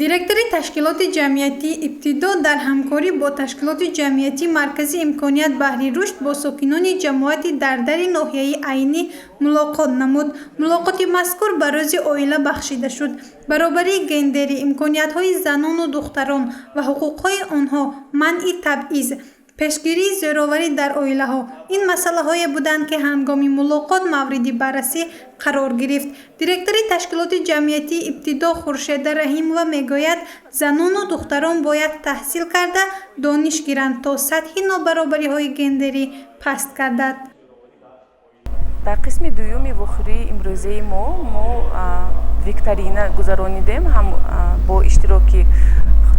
директори ташкилоти ҷамъиятии ибтидо дар ҳамкорӣ бо ташкилоти ҷамъиятии маркази имконият баҳри рушд бо сокинони ҷамоати дардари ноҳияи Айнӣ мулоқот намуд. Мулоқоти мазкур ба рӯзи оила бахшида шуд. баробарии гендерӣ, имкониятҳои занону духтарон ва ҳуқуқҳои онҳо, манъи табъиз, пешгирии зӯроварӣ дар оилаҳо ин масъалаҳое буданд, ки ҳангоми мулоқот мавриди баррасӣ қарор гирифт. Директори ташкилоти ҷамъиятии ибтидо Хуршеда Раҳимова мегӯяд, занону духтарон бояд таҳсил карда, дониш гиранд, то сатҳи нобаробариҳои гендерӣ паст гардад. дар қисми дуюми вохӯрии имрӯзаи мо викторина гузаронидем, ҳам бо иштироки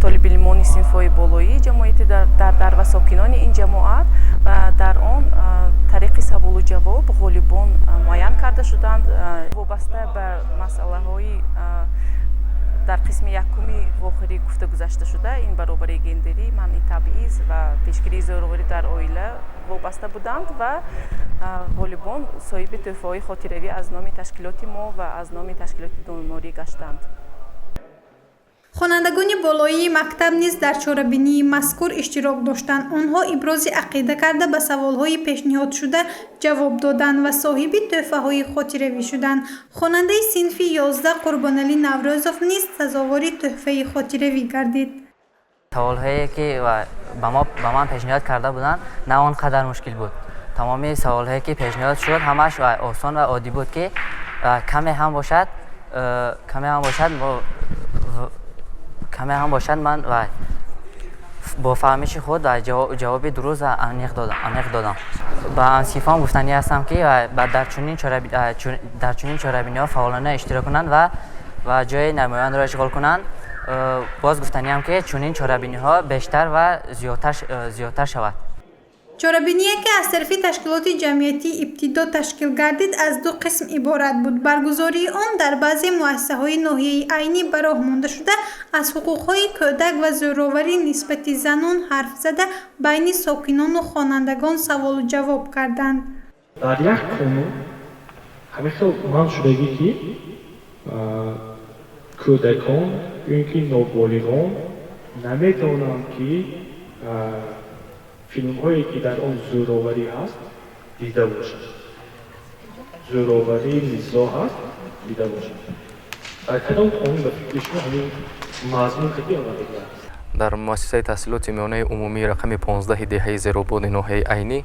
толибилимони синфҳои болоии ҷамоати дар ва сокинони ин ҷамоат ва дар он тариқи саволу ҷавоб ғолибон муайян карда шуданд вобаста ба масъалаҳои дар қисми якуми вохӯрӣ гуфта гузашта шуда, ин баробари гендерӣ, манъи табъиз ва пешгирии зӯроварӣ дар оила вобаста буданд ва ғолибон соҳиби тӯҳфаҳои хотиравӣ аз номи ташкилоти мо ва аз номи ташкилоти донорӣ гаштанд. хонандагони болоии мактаб низ дар чорабинии мазкур иштирок доштанд. онҳо ибрози ақида карда ба саволҳои пешниҳодшуда ҷавоб доданд ва соҳиби тӯҳфаҳои хотиравӣ шуданд. хонандаи синфи 11 Қурбоналӣ Наврӯзов низ сазовори тӯҳфаи хотиравӣ гардид. саволҳое ки ба ман пешниҳод карда буданд на он қадар мушкил буд. тамоми саволҳое ки пешниҳод шуд ҳамаш осон ва оддӣ буд, ки каме ҳам бошад ман бо фаҳмиши худ ҷавоби дуруст ва аниқ додам. ба ҳамсинфам гуфтанӣ ҳастам, ки дар чунин чорабиниҳо фаъолона иштирок кунанд ва ҷои намояндро ишғол кунанд. боз гуфтаниам, ки чунин чорабиниҳо бештар ва зиёдтар шавад. чорабиние ки аз тарафи ташкилоти ҷамъиятии ибтидо ташкил гардид, аз ду қисм иборат буд. баргузории он дар баъзе муассисаҳои ноҳияи Айнӣ ба роҳ монда шуда, аз ҳуқуқҳои кӯдак ва зӯроварӣ нисбати занон ҳарф зада, байни сокинону хонандагон саволу ҷавоб карданд. дар як қонун ҳамихел ман шудагӣ, ки кӯдакон ин ки ноболиғон наметавонанд, ки филмҳое ки дар он зӯроварӣ ҳаст дида бошад, зӯроварӣ низоъ ҳаст дида бошад. дар кадом қонун ба фикри шумо ҳамин мазмун қади омадагӣ аст? дар муассисаи таҳсилоти миёнаи умумии рақами 15 деҳаи зерободи ноҳияи Айнӣ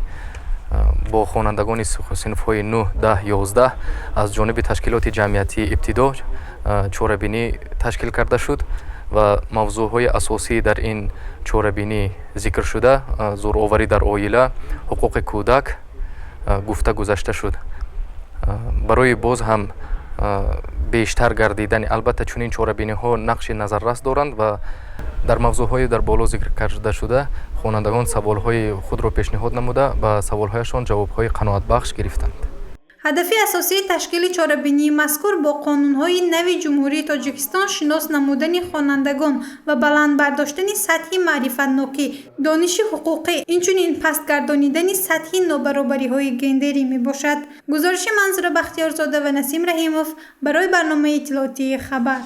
бо хонандагони синфҳои 9, 10, 11 аз ҷониби ташкилоти ҷамъиятии ибтидо чорабинӣ ташкил карда шуд ва мавзӯъҳои асосӣ дар ин чорабинӣ зикр шуда, зӯроварӣ дар оила, ҳуқуқи кӯдак гуфта гузашта шуд. барои боз ҳам бештар гардидани, албатта чунин чорабиниҳо нақши назаррас доранд ва дар мавзӯъҳои дар боло зикр карда шуда, хонандагон саволҳои худро пешниҳод намуда ба саволҳояшон ҷавобҳои қаноатбахш гирифтанд. ҳадафи асосии ташкили чорабинии мазкур бо қонунҳои нави ҷумҳурии Тоҷикистон шинос намудани хонандагон ва баланд бардоштани сатҳи маърифатнокӣ, дониши ҳуқуқӣ, инчунин пастгардонидани сатҳи нобаробариҳои гендерӣ мебошад. гузориши Манзура Бахтиёрзода ва Насим Раҳимов барои барномаи иттилоотии Хабар.